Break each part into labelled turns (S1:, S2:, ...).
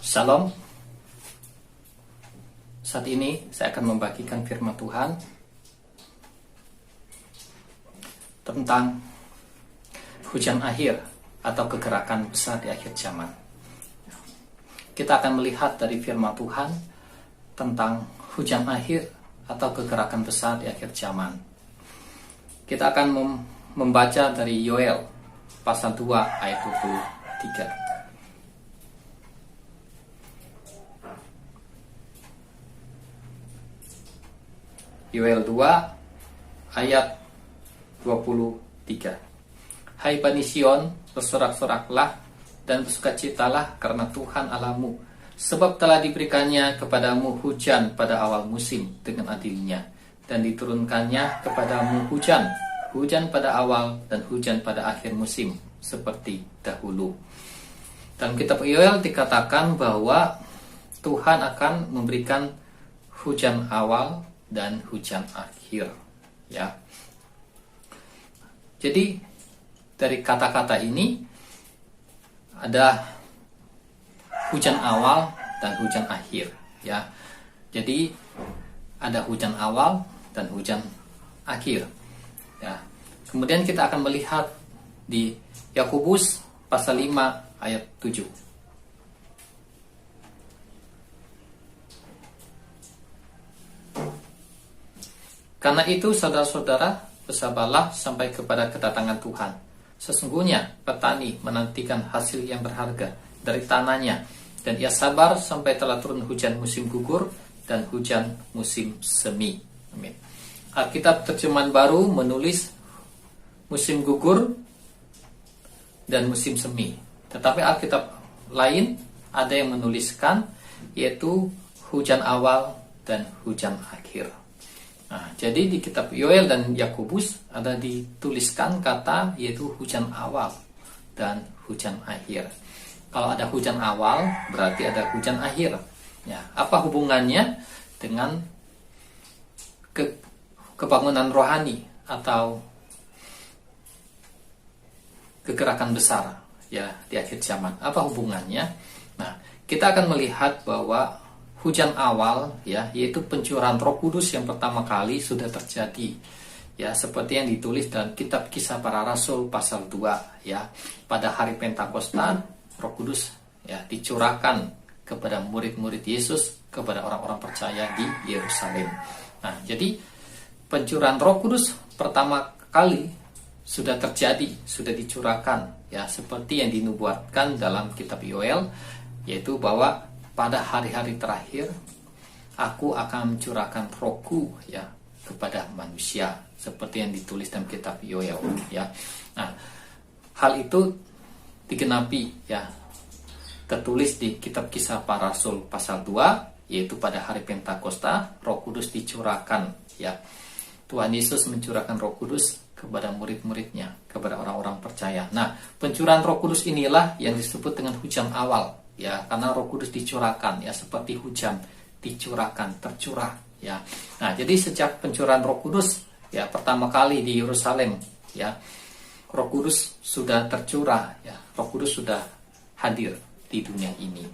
S1: Shalom. Saat ini saya akan membagikan firman Tuhan tentang hujan akhir atau kegerakan besar di akhir zaman. Kita akan melihat dari firman Tuhan tentang hujan akhir atau kegerakan besar di akhir zaman. Kita akan membaca dari Yoel pasal 2 ayat 23. Yoel 2 ayat 23. Hai Bani Sion, bersorak-soraklah dan bersukacitalah karena Tuhan Allahmu, sebab telah diberikannya kepadamu hujan pada awal musim dengan adilnya, dan diturunkannya kepadamu hujan pada awal dan hujan pada akhir musim seperti dahulu. Dalam kitab Yoel dikatakan bahwa Tuhan akan memberikan hujan awal dan hujan akhir, ya. Jadi dari kata-kata ini ada hujan awal dan hujan akhir, ya. Jadi ada hujan awal dan hujan akhir, ya. Kemudian kita akan melihat di Yakobus pasal 5 ayat 7. Karena itu saudara-saudara, bersabarlah sampai kepada kedatangan Tuhan. Sesungguhnya petani menantikan hasil yang berharga dari tanahnya, dan ia sabar sampai telah turun hujan musim gugur dan hujan musim semi. Amin. Alkitab Terjemahan Baru menulis musim gugur dan musim semi. Tetapi Alkitab lain ada yang menuliskan yaitu hujan awal dan hujan akhir. Nah, jadi di kitab Yoel dan Yakobus ada dituliskan kata yaitu hujan awal dan hujan akhir. Kalau ada hujan awal berarti ada hujan akhir. Ya, apa hubungannya dengan kebangunan rohani atau kegerakan besar, ya, di akhir zaman? Apa hubungannya? Nah, kita akan melihat bahwa hujan awal, ya, yaitu pencurahan Roh Kudus yang pertama kali sudah terjadi, ya, seperti yang ditulis dalam kitab Kisah Para Rasul pasal 2, ya. Pada hari Pentakosta, Roh Kudus, ya, dicurahkan kepada murid-murid Yesus, kepada orang-orang percaya di Yerusalem. Nah, jadi pencurahan Roh Kudus pertama kali sudah terjadi, sudah dicurahkan, ya, seperti yang dinubuatkan dalam kitab Yoel, yaitu bahwa pada hari-hari terakhir aku akan mencurahkan Rohku, ya, kepada manusia, seperti yang ditulis dalam kitab Yoel, ya. Nah, hal itu digenapi, ya, tertulis di kitab Kisah Para Rasul pasal 2, yaitu pada hari Pentakosta Roh Kudus dicurahkan, ya. Tuhan Yesus mencurahkan Roh Kudus kepada murid-muridnya, kepada orang-orang percaya. Nah, pencurahan Roh Kudus inilah yang disebut dengan hujan awal, ya, karena Roh Kudus dicurahkan, ya, seperti hujan dicurahkan, tercurah, ya. Nah, jadi sejak pencurahan Roh Kudus, ya, pertama kali di Yerusalem, ya, Roh Kudus sudah tercurah, ya, Roh Kudus sudah hadir di dunia ini.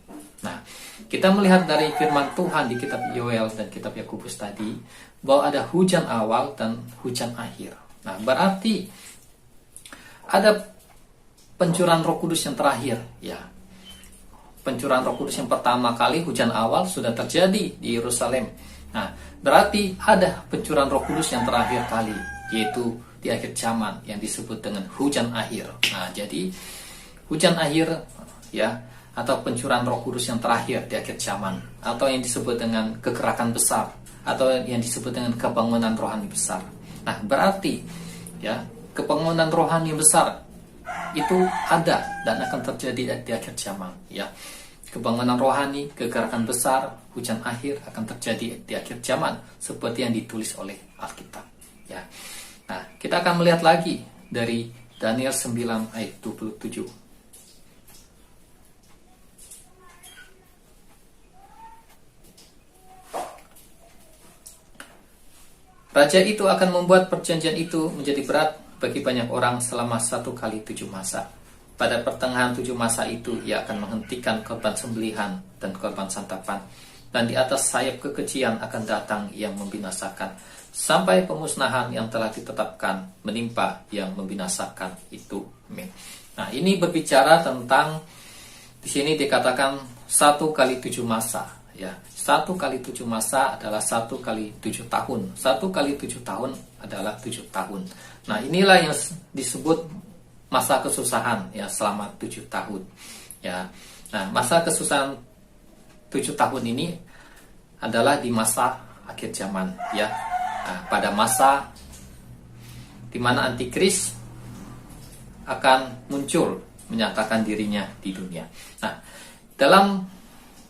S1: Nah, kita melihat dari firman Tuhan di kitab Yoel dan kitab Yakobus tadi bahwa ada hujan awal dan hujan akhir. Nah, berarti ada pencurahan Roh Kudus yang terakhir, ya. Pencurahan Roh Kudus yang pertama kali, hujan awal, sudah terjadi di Yerusalem. Nah, berarti ada pencurahan Roh Kudus yang terakhir kali, yaitu di akhir zaman yang disebut dengan hujan akhir. Nah, jadi hujan akhir, ya, atau pencurahan Roh Kudus yang terakhir di akhir zaman, atau yang disebut dengan kegerakan besar, atau yang disebut dengan kebangunan rohani besar. Nah, berarti, ya, kebangunan rohani besar itu ada dan akan terjadi di akhir zaman, ya. Kebangunan rohani, kegerakan besar, hujan akhir akan terjadi di akhir zaman seperti yang ditulis oleh Alkitab, ya. Nah, kita akan melihat lagi dari Daniel 9 ayat 27. Raja itu akan membuat perjanjian itu menjadi berat bagi banyak orang selama 1 kali 7 masa. pada pertengahan 7 masa itu ia akan menghentikan korban sembelihan dan korban santapan, dan di atas sayap kekejian akan datang yang membinasakan, sampai pemusnahan yang telah ditetapkan menimpa yang membinasakan itu. Amin. Nah, ini berbicara tentang, di sini dikatakan 1 kali 7 masa, ya. 1 kali 7 masa adalah 1 kali 7 tahun. 1 kali 7 tahun adalah 7 tahun. Nah, inilah yang disebut masa kesusahan, ya, selama 7 tahun. Ya. Nah, masa kesusahan 7 tahun ini adalah di masa akhir zaman, ya. Nah, pada masa di mana antikris akan muncul menyatakan dirinya di dunia. Nah, dalam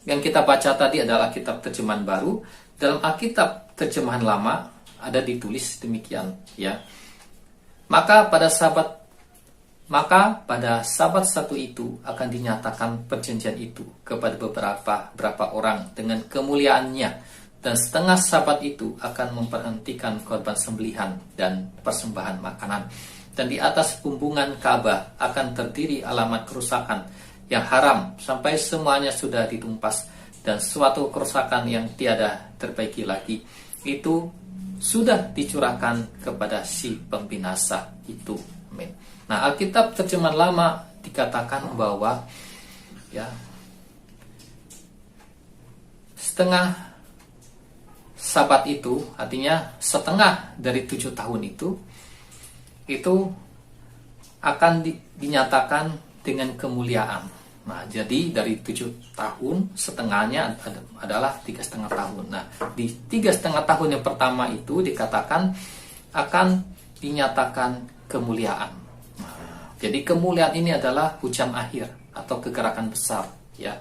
S1: yang kita baca tadi adalah kitab terjemahan baru. Dalam Alkitab terjemahan lama ada ditulis demikian, ya. Maka pada sabat satu itu akan dinyatakan perjanjian itu kepada beberapa orang dengan kemuliaannya, dan setengah sabat itu akan memperhentikan korban sembelihan dan persembahan makanan, dan di atas bumbungan Ka'bah akan terdiri alamat kerusakan yang haram sampai semuanya sudah ditumpas, dan suatu kerusakan yang tiada terbaiki lagi itu sudah dicurahkan kepada si pembinasa itu. Amin. Nah, Alkitab terjemahan lama dikatakan bahwa, ya, setengah sabat itu, artinya setengah dari 7 tahun itu akan dinyatakan dengan kemuliaan. Nah, jadi dari 7 tahun setengahnya adalah 3,5 tahun. Nah, di 3,5 tahun yang pertama itu dikatakan akan dinyatakan kemuliaan. Jadi kemuliaan ini adalah hujan akhir atau kegerakan besar, ya,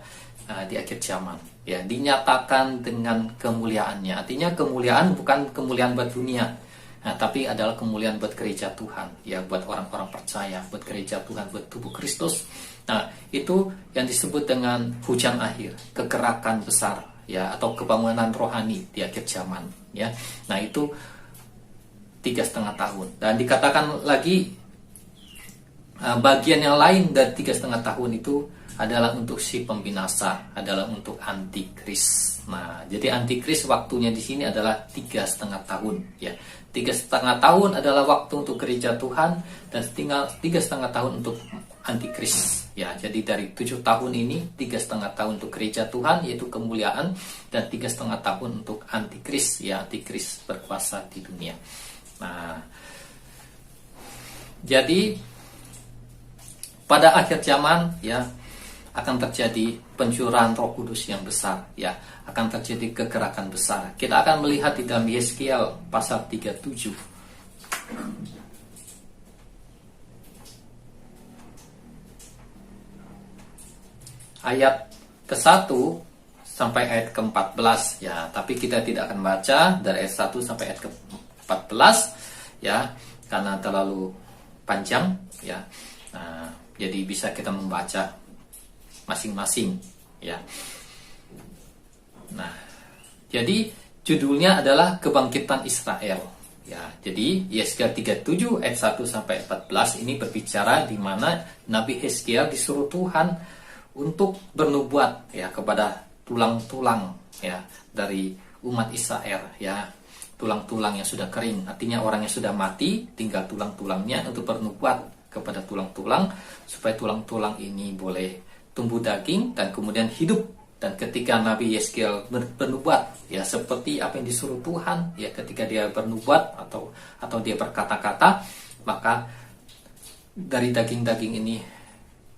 S1: di akhir zaman. Ya, dinyatakan dengan kemuliaannya. Artinya kemuliaan bukan kemuliaan buat dunia, nah, tapi adalah kemuliaan buat gereja Tuhan, ya, buat orang-orang percaya, buat gereja Tuhan, buat tubuh Kristus. Nah, itu yang disebut dengan hujan akhir, kegerakan besar, ya, atau kebangunan rohani di akhir zaman, ya. Nah, itu 3,5 tahun. Dan dikatakan lagi bagian yang lain dari 3,5 tahun itu adalah untuk si pembinasa, adalah untuk antikris. Nah, jadi antikris waktunya di sini adalah 3,5 tahun, ya. 3,5 tahun adalah waktu untuk gereja Tuhan, dan tinggal 3,5 tahun untuk antikris, ya. Jadi dari 7 tahun ini 3,5 tahun untuk gereja Tuhan, yaitu kemuliaan, dan 3,5 tahun untuk antikris, ya, antikris berkuasa di dunia. Nah, jadi pada akhir zaman, ya, akan terjadi pencurahan Roh Kudus yang besar, ya, akan terjadi kegerakan besar. Kita akan melihat di dalam Yeskiel pasal 37. Ayat ke-1 sampai ayat ke-14, ya, tapi kita tidak akan baca dari ayat 1 sampai ayat ke-14, ya, karena terlalu panjang, ya. Nah, jadi bisa kita membaca masing-masing, ya. Nah, jadi judulnya adalah Kebangkitan Israel, ya. Jadi Yeskiel 37 ayat 1 sampai 14 ini berbicara di mana Nabi Yeskiel disuruh Tuhan untuk bernubuat, ya, kepada tulang-tulang, ya, dari umat Israel, ya. Tulang-tulang yang sudah kering, artinya orang yang sudah mati, tinggal tulang-tulangnya, untuk bernubuat kepada tulang-tulang supaya tulang-tulang ini boleh tumbuh daging dan kemudian hidup. Dan ketika Nabi Yeskiel bernubuat, ya, seperti apa yang disuruh Tuhan, ya, ketika dia bernubuat atau dia berkata-kata, maka dari daging-daging ini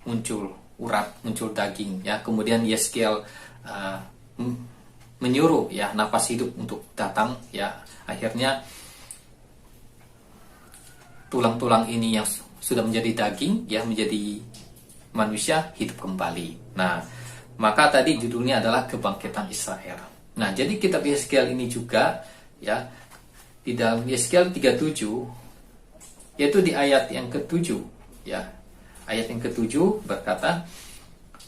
S1: muncul urat, muncul daging, ya. Kemudian Yeskiel menyuruh, ya, napas hidup untuk datang, ya. Akhirnya tulang-tulang ini yang sudah menjadi daging, ya, menjadi manusia, hidup kembali. Nah, maka tadi judulnya adalah Kebangkitan Israel. Nah, jadi kitab Yeskiel ini juga, ya, di dalam Yeskiel 37, yaitu di ayat yang ke-7, ya. Ayat yang ke-7 berkata,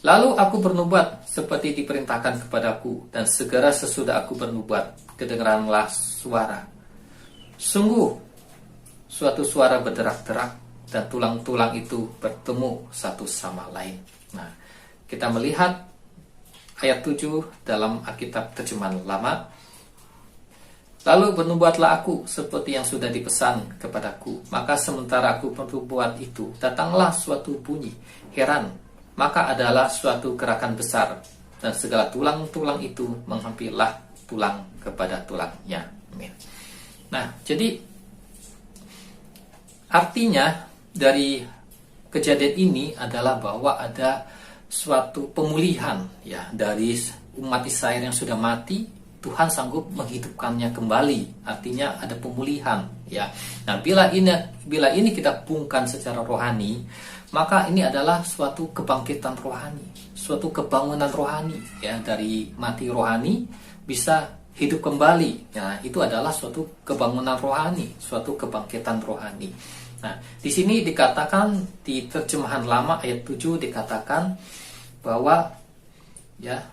S1: "Lalu aku bernubuat seperti diperintahkan kepadaku, dan segera sesudah aku bernubuat, kedengaranlah suara. Sungguh, suatu suara berderak-derak, dan tulang-tulang itu bertemu satu sama lain. Nah, kita melihat ayat 7 dalam Alkitab terjemahan lama. Lalu bernubuatlah aku seperti yang sudah dipesan kepadaku. Maka sementara aku bernubuat itu, datanglah suatu bunyi heran. Maka adalah suatu gerakan besar, dan segala tulang-tulang itu menghampirlah tulang kepada tulangnya. Amin. Nah, jadi artinya dari kejadian ini adalah bahwa ada suatu pemulihan ya dari umat Israel yang sudah mati. Tuhan sanggup menghidupkannya kembali. Artinya ada pemulihan ya. Nah, bila ini kita hubungkan secara rohani, maka ini adalah suatu kebangkitan rohani, suatu kebangunan rohani ya, dari mati rohani bisa hidup kembali. Nah, itu adalah suatu kebangunan rohani, suatu kebangkitan rohani. Nah, di sini dikatakan di terjemahan lama ayat 7 dikatakan bahwa ya,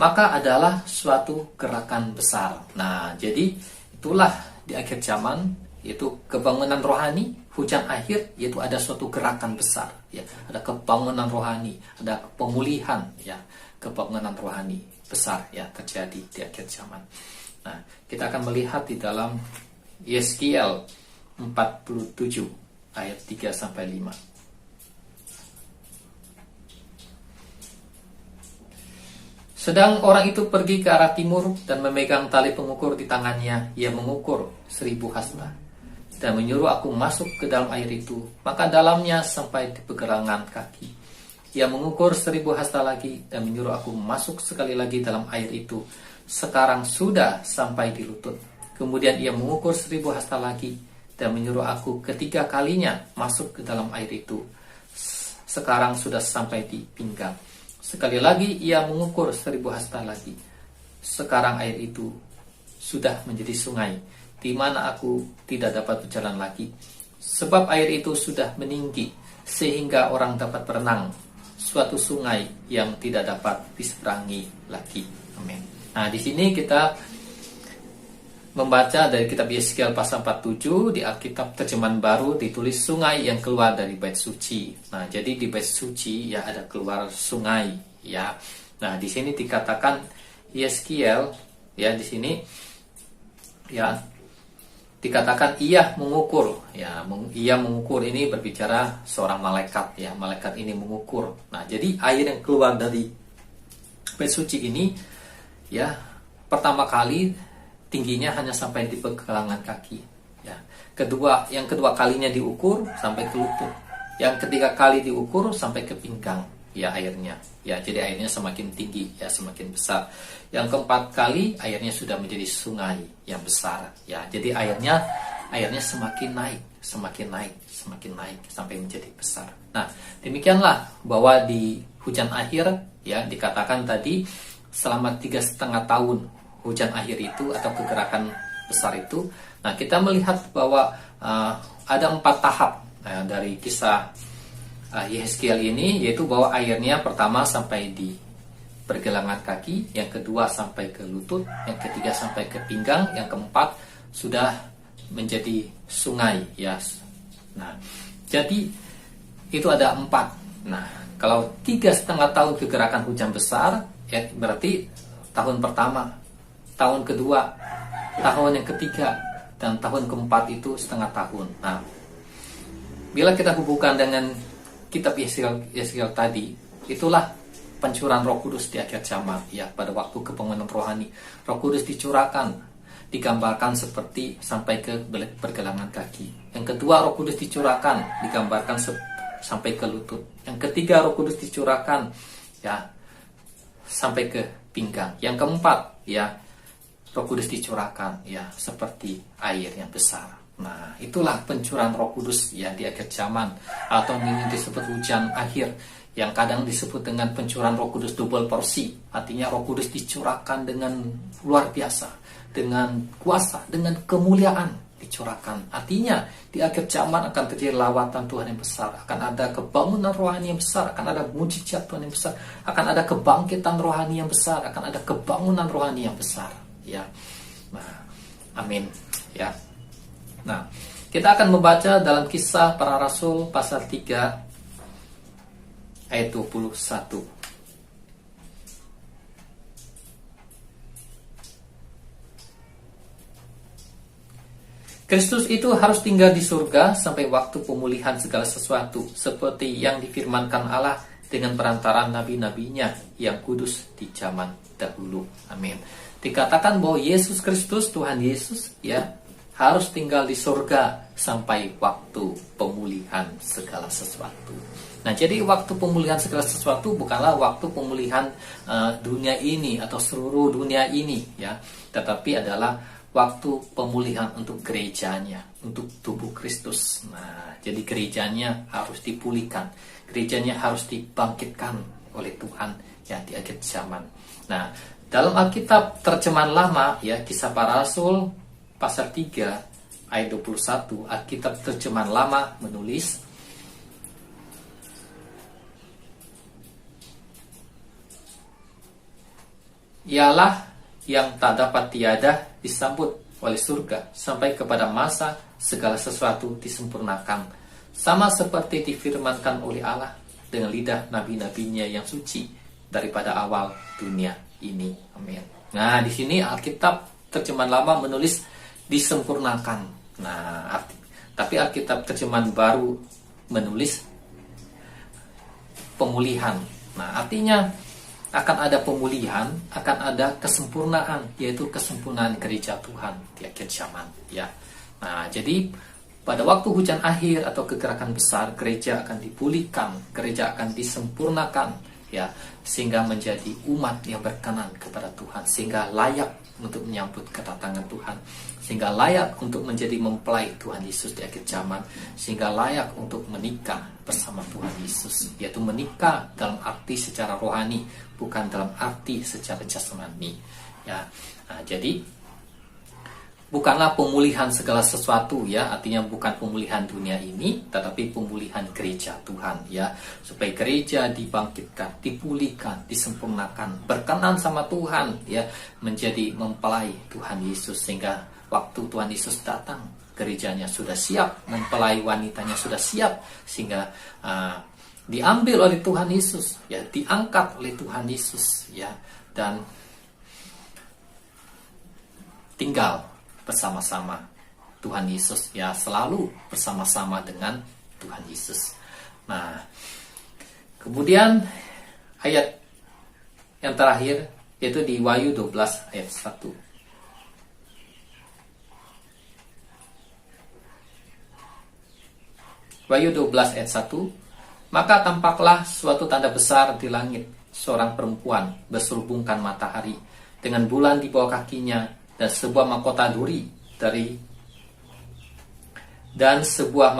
S1: maka adalah suatu gerakan besar. Nah, jadi itulah di akhir zaman, yaitu kebangunan rohani, hujan akhir, yaitu ada suatu gerakan besar ya, ada kebangunan rohani, ada pemulihan ya, kebangunan rohani besar ya terjadi di akhir zaman. Nah, kita akan melihat di dalam Yeskiel 47 ayat 3 sampai 5. Sedang orang itu pergi ke arah timur dan memegang tali pengukur di tangannya. Ia mengukur 1000 hasta dan menyuruh aku masuk ke dalam air itu, maka dalamnya sampai di pergelangan kaki. Ia mengukur 1000 hasta lagi dan menyuruh aku masuk sekali lagi dalam air itu. Sekarang sudah sampai di lutut. Kemudian ia mengukur 1000 hasta lagi dan menyuruh aku ketiga kalinya masuk ke dalam air itu. Sekarang sudah sampai di pinggang. Sekali lagi ia mengukur 1000 hasta lagi. Sekarang air itu sudah menjadi sungai, di mana aku tidak dapat berjalan lagi. Sebab air itu sudah meninggi, sehingga orang dapat berenang. Suatu sungai yang tidak dapat diseberangi lagi. Amin. Nah, di sini kita membaca dari kitab Yeskiel pasal 47 di Alkitab terjemahan baru ditulis sungai yang keluar dari bait suci. Nah, jadi di bait suci ya ada keluar sungai ya. Nah, di sini dikatakan Yeskiel ya, di sini ya dikatakan ia mengukur ya, ia mengukur ini berbicara seorang malaikat ya, malaikat ini mengukur. Nah, jadi air yang keluar dari bait suci ini ya pertama kali tingginya hanya sampai di pergelangan kaki ya. Yang kedua kalinya diukur sampai ke lutut. Yang ketiga kali diukur sampai ke pinggang ya airnya. Ya, jadi airnya semakin tinggi ya, semakin besar. Yang keempat kali airnya sudah menjadi sungai yang besar ya. Jadi airnya semakin naik sampai menjadi besar. Nah, demikianlah bahwa di hujan akhir ya dikatakan tadi selama 3,5 tahun hujan akhir itu atau kegerakan besar itu. Nah, kita melihat bahwa ada 4 tahap dari kisah Yeskiel ini, yaitu bahwa airnya pertama sampai di pergelangan kaki, yang kedua sampai ke lutut, yang ketiga sampai ke pinggang, yang keempat sudah menjadi sungai ya. Nah, jadi itu ada 4. Nah, kalau 3,5 tahun kegerakan hujan besar ya berarti tahun pertama, tahun kedua, tahun yang ketiga, dan tahun keempat itu setengah tahun. Nah, bila kita hubungkan dengan kitab Yeskiel tadi, itulah pencurahan Roh Kudus di akhir zaman ya, pada waktu kebangunan rohani. Roh Kudus dicurahkan, digambarkan seperti sampai ke pergelangan kaki. Yang kedua, Roh Kudus dicurahkan, digambarkan sampai ke lutut. Yang ketiga, Roh Kudus dicurahkan ya sampai ke pinggang. Yang keempat ya, Roh Kudus dicurahkan ya seperti air yang besar. Nah, itulah pencurahan Roh Kudus ya di akhir zaman, atau ini disebut hujan akhir, yang kadang disebut dengan pencurahan Roh Kudus double porsi. Artinya Roh Kudus dicurahkan dengan luar biasa, dengan kuasa, dengan kemuliaan dicurahkan. Artinya di akhir zaman akan terjadi lawatan Tuhan yang besar, akan ada kebangunan rohani yang besar, akan ada mujizat Tuhan yang besar, akan ada kebangkitan rohani yang besar, akan ada kebangunan rohani yang besar. Ya, nah, amin. Ya, nah, Kita akan membaca dalam Kisah Para Rasul pasal 3 ayat 21. Kristus itu harus tinggal di surga sampai waktu pemulihan segala sesuatu, seperti yang difirmankan Allah dengan perantaraan nabi-nabinya yang kudus di zaman dahulu. Amin. Dikatakan bahwa Yesus Kristus, Tuhan Yesus, ya, harus tinggal di surga sampai waktu pemulihan segala sesuatu. Nah, jadi waktu pemulihan segala sesuatu bukanlah waktu pemulihan dunia ini atau seluruh dunia ini, ya, tetapi adalah waktu pemulihan untuk gerejanya, untuk tubuh Kristus. Nah, jadi gerejanya harus dipulihkan, gerejanya harus dibangkitkan oleh Tuhan, ya, di akhir zaman. Nah, dalam Alkitab terjemahan lama, ya, Kisah Para Rasul pasal 3 ayat 21, Alkitab terjemahan lama menulis, ialah yang tak dapat tiada disambut oleh surga sampai kepada masa segala sesuatu disempurnakan, sama seperti difirmankan oleh Allah dengan lidah nabi-nabinya yang suci daripada awal dunia ini. Amin. Nah, di sini Alkitab terjemahan lama menulis disempurnakan. Nah, tapi Alkitab terjemahan baru menulis pemulihan. Nah, artinya akan ada pemulihan, akan ada kesempurnaan, yaitu kesempurnaan gereja Tuhan di akhir zaman, ya. Nah, jadi pada waktu hujan akhir atau kegerakan besar, gereja akan dipulihkan, gereja akan disempurnakan, ya, sehingga menjadi umat yang berkenan kepada Tuhan, sehingga layak untuk menyambut kedatangan Tuhan, sehingga layak untuk menjadi mempelai Tuhan Yesus di akhir zaman, sehingga layak untuk menikah bersama Tuhan Yesus, yaitu menikah dalam arti secara rohani, bukan dalam arti secara jasmani, ya. Nah, jadi bukanlah pemulihan segala sesuatu, ya, artinya bukan pemulihan dunia ini, tetapi pemulihan gereja Tuhan, ya, supaya gereja dibangkitkan, dipulihkan, disempurnakan, berkenan sama Tuhan, ya, menjadi mempelai Tuhan Yesus, sehingga waktu Tuhan Yesus datang, gerejanya sudah siap, mempelai wanitanya sudah siap, sehingga diambil oleh Tuhan Yesus, ya, diangkat oleh Tuhan Yesus, ya, dan tinggal bersama-sama Tuhan Yesus, ya, selalu bersama-sama dengan Tuhan Yesus. Nah, kemudian ayat yang terakhir yaitu di Wahyu 12 ayat 1. Wahyu 12 ayat 1. Maka tampaklah suatu tanda besar di langit, seorang perempuan berselubungkan matahari dengan bulan di bawah kakinya, dan sebuah mahkota duri dan sebuah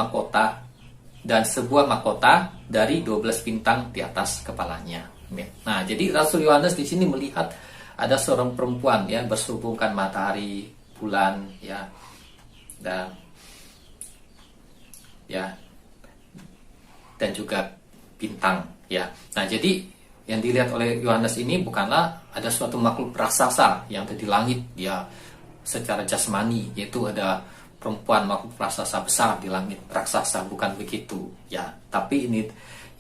S1: mahkota dari 12 bintang di atas kepalanya. Nah, jadi Rasul Yohanes di sini melihat ada seorang perempuan, ya, berselubungkan matahari, bulan, ya, dan juga bintang, ya. Nah, jadi yang dilihat oleh Yohanes ini bukanlah ada suatu makhluk raksasa yang ada di langit, ya, secara jasmani, yaitu ada perempuan makhluk raksasa besar di langit, raksasa, bukan begitu, ya. Tapi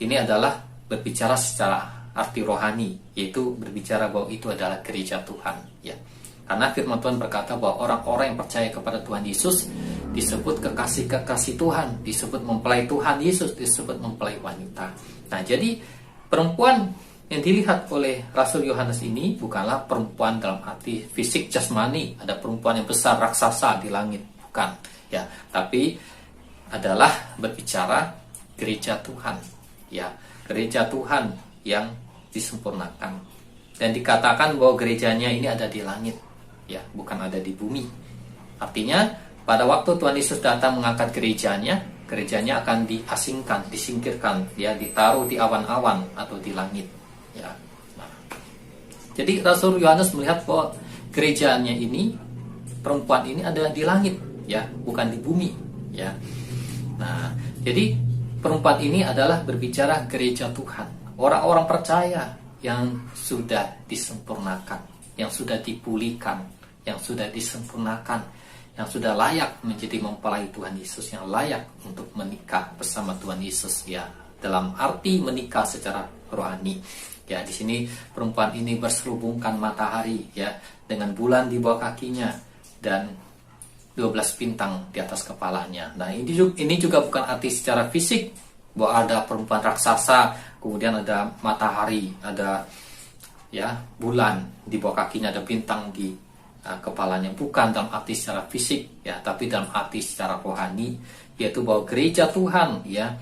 S1: ini adalah berbicara secara arti rohani, yaitu berbicara bahwa itu adalah gereja Tuhan, ya. Karena firman Tuhan berkata bahwa orang-orang yang percaya kepada Tuhan Yesus disebut kekasih-kekasih Tuhan, disebut mempelai Tuhan Yesus, disebut mempelai wanita. Nah, jadi perempuan yang dilihat oleh Rasul Yohanes ini bukanlah perempuan dalam arti fisik jasmani, ada perempuan yang besar raksasa di langit, bukan, ya, tapi adalah berbicara gereja Tuhan, ya, gereja Tuhan yang disempurnakan, dan dikatakan bahwa gerejanya ini ada di langit, ya, bukan ada di bumi. Artinya pada waktu Tuhan Yesus datang mengangkat gerejanya akan diasingkan, disingkirkan, ya, ditaruh di awan-awan atau di langit, ya. Nah, jadi Rasul Yohanes melihat bahwa gerejanya ini, perempuan ini ada di langit, ya, bukan di bumi, ya. Nah, jadi perempuan ini adalah berbicara gereja Tuhan, orang-orang percaya yang sudah disempurnakan, yang sudah dipulihkan, yang sudah disempurnakan, yang sudah layak menjadi mempelai Tuhan Yesus, yang layak untuk menikah bersama Tuhan Yesus, ya, dalam arti menikah secara rohani. Ya, di sini perempuan ini berselubungkan matahari, ya, dengan bulan di bawah kakinya dan 12 bintang di atas kepalanya. Nah, ini juga bukan arti secara fisik bahwa ada perempuan raksasa, kemudian ada matahari, ada, ya, bulan di bawah kakinya, ada bintang di kepalanya. Bukan dalam arti secara fisik, ya, tapi dalam arti secara rohani, yaitu bahwa gereja Tuhan, ya,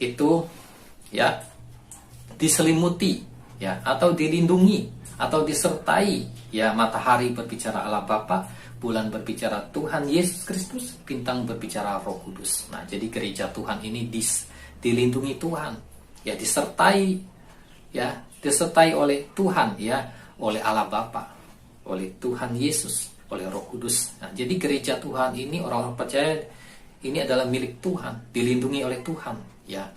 S1: itu, ya, diselimuti, ya, atau dilindungi, atau disertai, ya, matahari berbicara Allah Bapa, bulan berbicara Tuhan Yesus Kristus, bintang berbicara Roh Kudus. Nah, jadi gereja Tuhan ini dilindungi Tuhan, ya, disertai oleh Tuhan, ya, oleh Allah Bapa, oleh Tuhan Yesus, oleh Roh Kudus. Nah, jadi gereja Tuhan ini, orang-orang percaya ini adalah milik Tuhan, dilindungi oleh Tuhan, ya,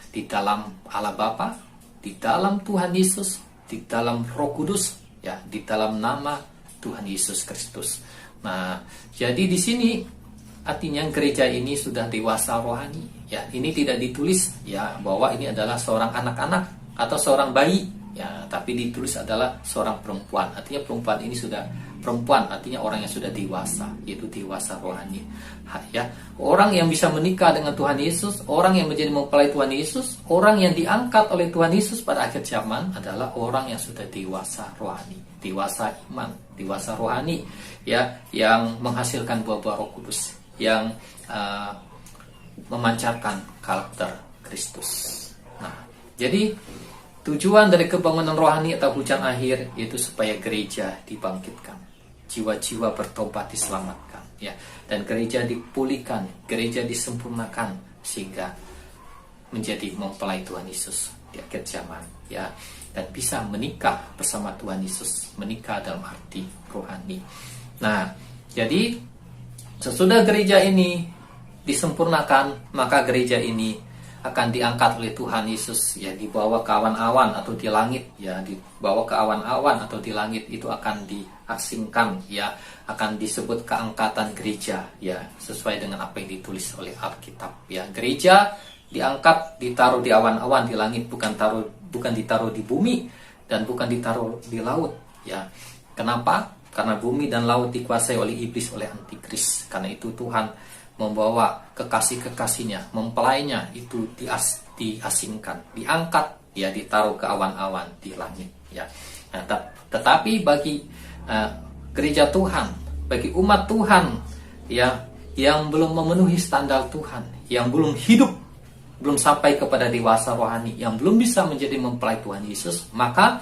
S1: di dalam Allah Bapa, di dalam Tuhan Yesus, di dalam Roh Kudus, ya, di dalam nama Tuhan Yesus Kristus. Nah, jadi di sini artinya gereja ini sudah dewasa rohani, ya. Ini tidak ditulis, ya, bahwa ini adalah seorang anak-anak atau seorang bayi, ya, tapi ditulis adalah seorang perempuan. Artinya perempuan ini sudah perempuan, artinya orang yang sudah dewasa, yaitu dewasa rohani, ya. Orang yang bisa menikah dengan Tuhan Yesus, orang yang menjadi mempelai Tuhan Yesus, orang yang diangkat oleh Tuhan Yesus pada akhir zaman adalah orang yang sudah dewasa rohani, dewasa iman, dewasa rohani, ya, yang menghasilkan buah-buah Roh Kudus, yang memancarkan karakter Kristus. Nah, jadi tujuan dari kebangunan rohani atau hujan akhir yaitu supaya gereja dibangkitkan, jiwa-jiwa bertobat diselamatkan, ya, dan gereja dipulihkan, gereja disempurnakan sehingga menjadi mempelai Tuhan Yesus di akhir zaman, ya, dan bisa menikah bersama Tuhan Yesus, menikah dalam arti rohani. Nah, jadi sesudah gereja ini disempurnakan, maka gereja ini akan diangkat oleh Tuhan Yesus, ya, dibawa ke awan-awan atau di langit, ya, dibawa ke awan-awan atau di langit, itu akan diasingkan, ya, akan disebut keangkatan gereja, ya, sesuai dengan apa yang ditulis oleh Alkitab, ya. Gereja diangkat, ditaruh di awan-awan di langit, bukan ditaruh di bumi dan bukan ditaruh di laut, ya. Kenapa? Karena bumi dan laut dikuasai oleh iblis, oleh antikris. Karena itu Tuhan membawa kekasih-kekasihnya, mempelainya itu diasingkan, diangkat, ya, ditaruh ke awan-awan di langit, ya. Nah, tetapi bagi gereja Tuhan, bagi umat Tuhan, ya, yang belum memenuhi standar Tuhan, yang belum hidup, belum sampai kepada dewasa rohani, yang belum bisa menjadi mempelai Tuhan Yesus, maka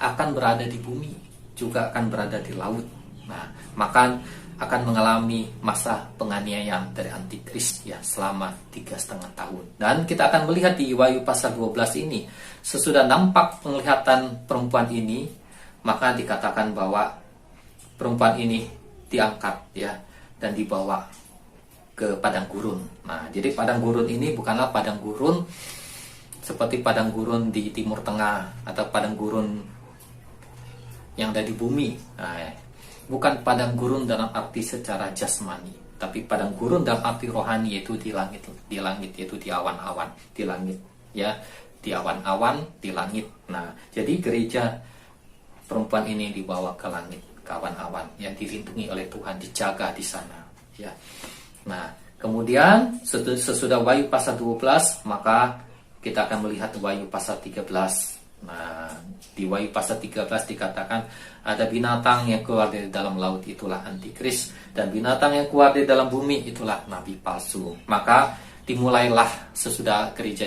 S1: akan berada di bumi, juga akan berada di laut. Nah, maka akan mengalami masa penganiayaan dari antikris, ya, selama 3,5 tahun. Dan kita akan melihat di Wahyu pasal 12 ini, sesudah nampak penglihatan perempuan ini, maka dikatakan bahwa perempuan ini diangkat, ya, dan dibawa ke padang gurun. Nah, jadi padang gurun ini bukanlah padang gurun seperti padang gurun di Timur Tengah atau padang gurun yang ada di bumi. Nah, bukan padang gurun dalam arti secara jasmani, tapi padang gurun dalam arti rohani, yaitu di langit, yaitu di awan-awan, di langit, ya, di awan-awan, di langit. Nah, jadi gereja perempuan ini dibawa ke langit, ke awan-awan, yang dilindungi oleh Tuhan, dijaga di sana, ya. Nah, kemudian sesudah Wahyu pasal 12, maka kita akan melihat Wahyu pasal 13. Nah, di Wahyu pasal 13 dikatakan ada binatang yang keluar dari dalam laut, itulah antikris, dan binatang yang keluar dari dalam bumi, itulah nabi palsu. Maka dimulailah sesudah gereja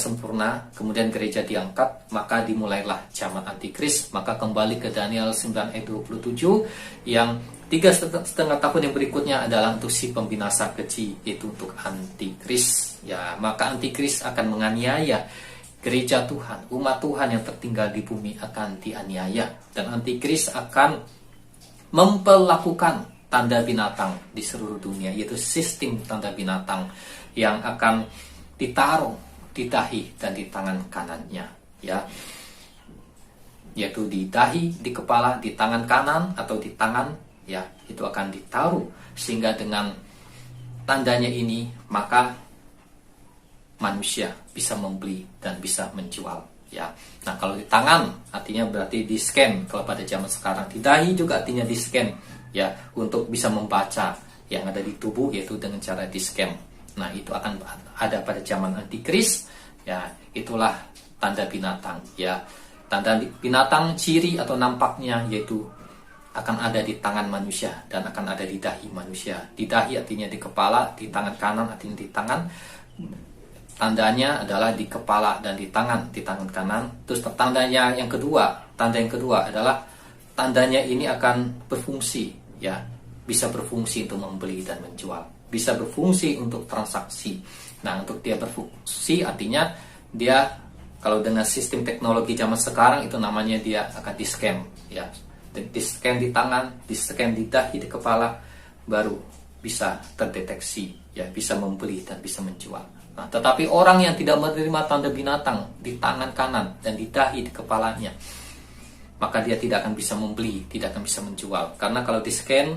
S1: sempurna, kemudian gereja diangkat, maka dimulailah zaman antikris. Maka kembali ke Daniel 9 ayat 27, yang 3,5 tahun yang berikutnya adalah untuk si pembinasa keji, itu untuk antikris, ya. Maka antikris akan menganiaya gereja Tuhan, umat Tuhan yang tertinggal di bumi akan dianiaya, dan antikris akan memperlakukan tanda binatang di seluruh dunia, yaitu sistem tanda binatang yang akan ditaruh di dahi dan di tangan kanannya, ya. yaitu di dahi, di kepala, di tangan kanan atau di tangan, ya, itu akan ditaruh, sehingga dengan tandanya ini maka manusia bisa membeli dan bisa menjual, ya. Nah, kalau di tangan artinya berarti di scan kalau pada zaman sekarang. Di dahi juga artinya di scan, ya, untuk bisa membaca yang ada di tubuh, yaitu dengan cara di scan. Nah, itu akan ada pada zaman antikris, ya. Itulah tanda binatang, ya. Tanda binatang ciri atau nampaknya yaitu akan ada di tangan manusia dan akan ada di dahi manusia. Di dahi artinya di kepala, di tangan kanan artinya di tangan. Tandanya adalah di kepala dan di tangan kanan. Terus tandanya yang kedua, tanda yang kedua adalah tandanya ini akan berfungsi, ya. Bisa berfungsi untuk membeli dan menjual, bisa berfungsi untuk transaksi. Nah, untuk dia berfungsi artinya dia, kalau dengan sistem teknologi zaman sekarang itu namanya dia akan di-scan, ya. Di-scan di tangan, di-scan di dahi, di kepala, baru bisa terdeteksi, ya, bisa membeli dan bisa menjual. Nah, tetapi orang yang tidak menerima tanda binatang di tangan kanan dan di dahi, di kepalanya, maka dia tidak akan bisa membeli, tidak akan bisa menjual. Karena kalau di-scan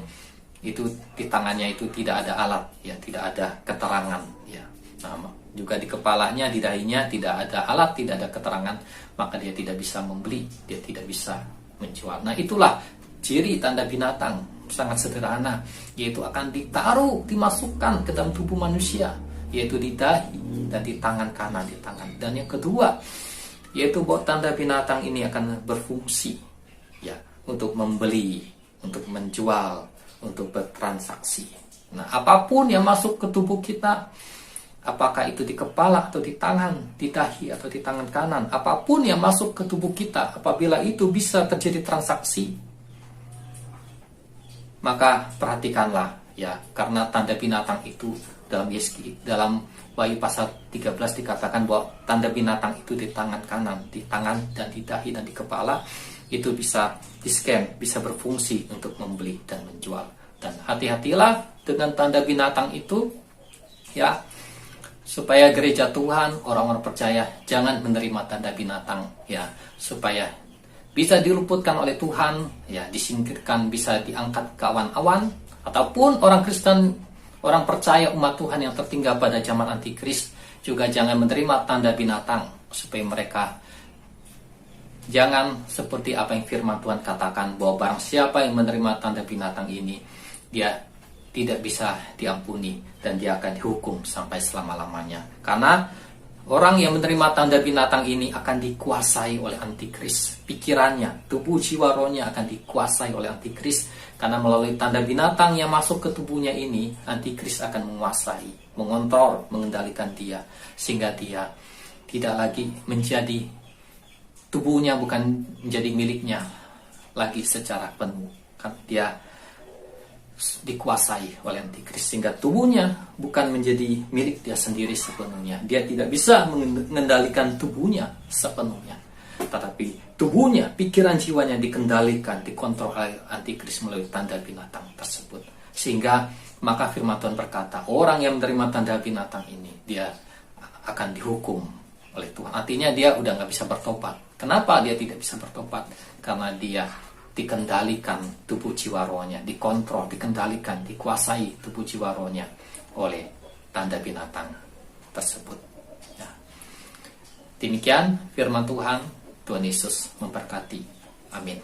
S1: itu di tangannya itu tidak ada alat, ya, tidak ada keterangan, ya. Nah, juga di kepalanya, di dahinya tidak ada alat, tidak ada keterangan, maka dia tidak bisa membeli, dia tidak bisa menjual. Nah, itulah ciri tanda binatang, sangat sederhana, yaitu akan ditaruh, dimasukkan ke dalam tubuh manusia, yaitu di dahi dan di tangan kanan, di tangan. Dan yang kedua, yaitu bahwa tanda binatang ini akan berfungsi, ya, untuk membeli, untuk menjual, untuk bertransaksi. Nah, apapun yang masuk ke tubuh kita, apakah itu di kepala atau di tangan, di dahi atau di tangan kanan, apapun yang masuk ke tubuh kita, apabila itu bisa terjadi transaksi, maka perhatikanlah, ya, karena tanda binatang itu dalam Wahyu pasal 13 dikatakan bahwa tanda binatang itu di tangan kanan, di tangan dan di dahi dan di kepala, itu bisa di-scan, bisa berfungsi untuk membeli dan menjual. Dan hati-hatilah dengan tanda binatang itu, ya, supaya gereja Tuhan, orang-orang percaya jangan menerima tanda binatang, ya, supaya bisa diluputkan oleh Tuhan, ya, disingkirkan, bisa diangkat ke awan-awan, ataupun orang Kristen, orang percaya umat Tuhan yang tertinggal pada zaman antikris juga jangan menerima tanda binatang, supaya mereka jangan seperti apa yang firman Tuhan katakan, bahwa barang siapa yang menerima tanda binatang ini, dia tidak bisa diampuni dan dia akan dihukum sampai selama-lamanya. Karena orang yang menerima tanda binatang ini akan dikuasai oleh antikris. Pikirannya, tubuh jiwa rohnya akan dikuasai oleh antikris. Karena melalui tanda binatang yang masuk ke tubuhnya ini, antikris akan menguasai, mengontrol, mengendalikan dia, sehingga dia tidak lagi menjadi, tubuhnya bukan menjadi miliknya lagi secara penuh. Kan dia dikuasai oleh antikris, sehingga tubuhnya bukan menjadi milik dia sendiri sepenuhnya. Dia tidak bisa mengendalikan tubuhnya sepenuhnya, tetapi tubuhnya, pikiran jiwanya dikendalikan, dikontrol oleh antikris melalui tanda binatang tersebut. Sehingga maka firman Tuhan berkata, orang yang menerima tanda binatang ini, dia akan dihukum oleh Tuhan. Artinya dia udah nggak bisa bertobat. Kenapa dia tidak bisa bertobat? Karena dia dikendalikan tubuh jiwa rohnya, dikontrol, dikendalikan, dikuasai tubuh jiwa rohnya oleh tanda binatang tersebut. Ya. Demikian firman Tuhan. Tuhan Yesus memberkati. Amin.